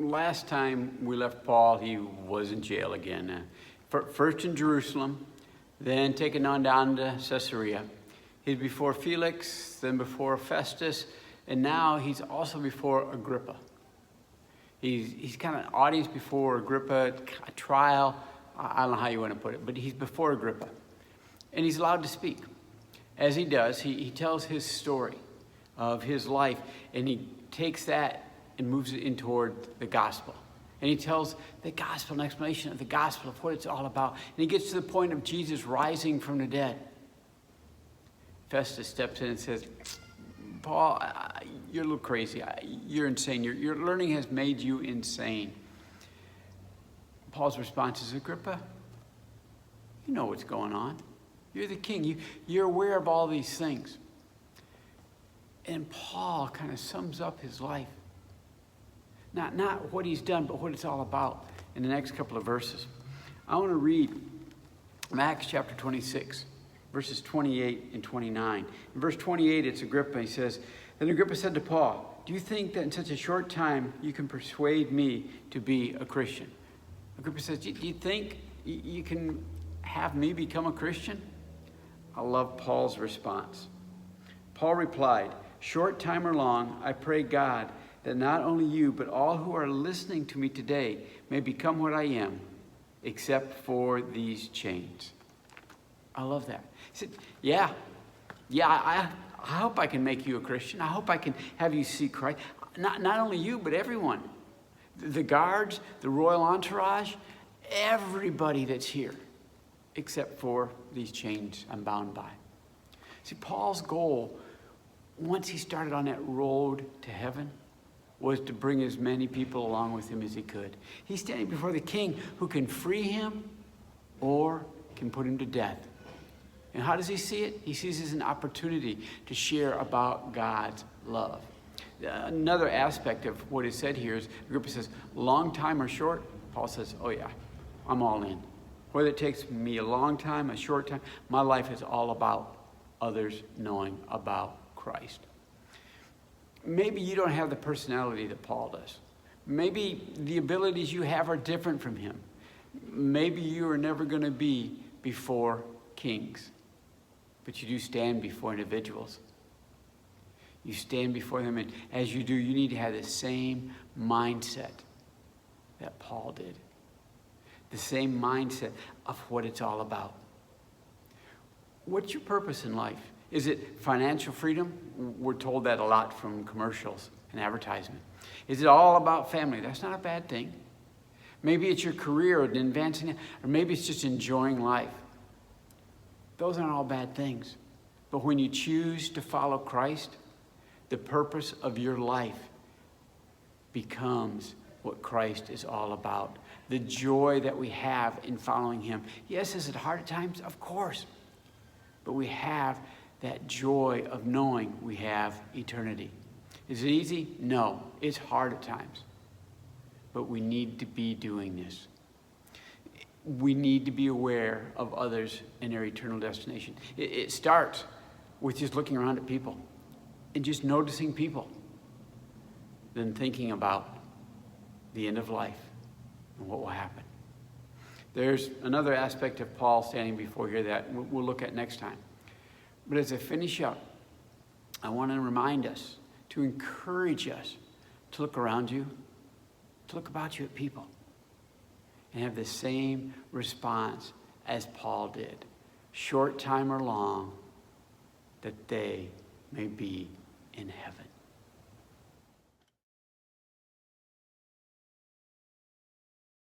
Last time we left Paul, he was in jail again. First in Jerusalem, then taken on down to Caesarea. He's before Felix, then before Festus, and now he's also before Agrippa. He's kind of audience before Agrippa, a trial. I don't know how you want to put it, but he's before Agrippa. And he's allowed to speak. As he does, he tells his story of his life, and he takes that and moves it in toward the gospel. And he tells the gospel, an explanation of the gospel, of what it's all about. And he gets to the point of Jesus rising from the dead. Festus steps in and says, Paul, you're a little crazy. You're insane. Your learning has made you insane. Paul's response is, Agrippa, you know what's going on. You're the king. You're aware of all these things. And Paul kind of sums up his life. Not what he's done, but what it's all about in the next couple of verses. I want to read Acts chapter 26, verses 28 and 29. In verse 28, it's Agrippa. He says, Then Agrippa said to Paul, Do you think that in such a short time you can persuade me to be a Christian? Agrippa says, Do you think you can have me become a Christian? I love Paul's response. Paul replied, Short time or long, I pray God that not only you, but all who are listening to me today may become what I am, except for these chains. I love that. He said, I hope I can make you a Christian. I hope I can have you see Christ. Not only you, but everyone. The guards, the royal entourage, everybody that's here, except for these chains I'm bound by. See, Paul's goal, once he started on that road to heaven, was to bring as many people along with him as he could. He's standing before the king who can free him or can put him to death. And how does he see it? He sees it as an opportunity to share about God's love. Another aspect of what is said here is, Agrippa says, long time or short? Paul says, oh yeah, I'm all in. Whether it takes me a long time, a short time, my life is all about others knowing about Christ. Maybe you don't have the personality that Paul does. Maybe the abilities you have are different from him. Maybe you are never going to be before kings, but you do stand before individuals. You stand before them, and as you do, you need to have the same mindset that Paul did. The same mindset of what it's all about. What's your purpose in life? Is it financial freedom? We're told that a lot from commercials and advertisement. Is it all about family? That's not a bad thing. Maybe it's your career or advancing it, or maybe it's just enjoying life. Those aren't all bad things. But when you choose to follow Christ, the purpose of your life becomes what Christ is all about. The joy that we have in following him. Yes, is it hard at times? Of course. But we have that joy of knowing we have eternity. Is it easy? No. It's hard at times. But we need to be doing this. We need to be aware of others and their eternal destination. It starts with just looking around at people and just noticing people, then thinking about the end of life and what will happen. There's another aspect of Paul standing before here that we'll look at next time. But as I finish up, I want to remind us, to encourage us to look around you, to look about you at people, and have the same response as Paul did. Short time or long, that they may be in heaven.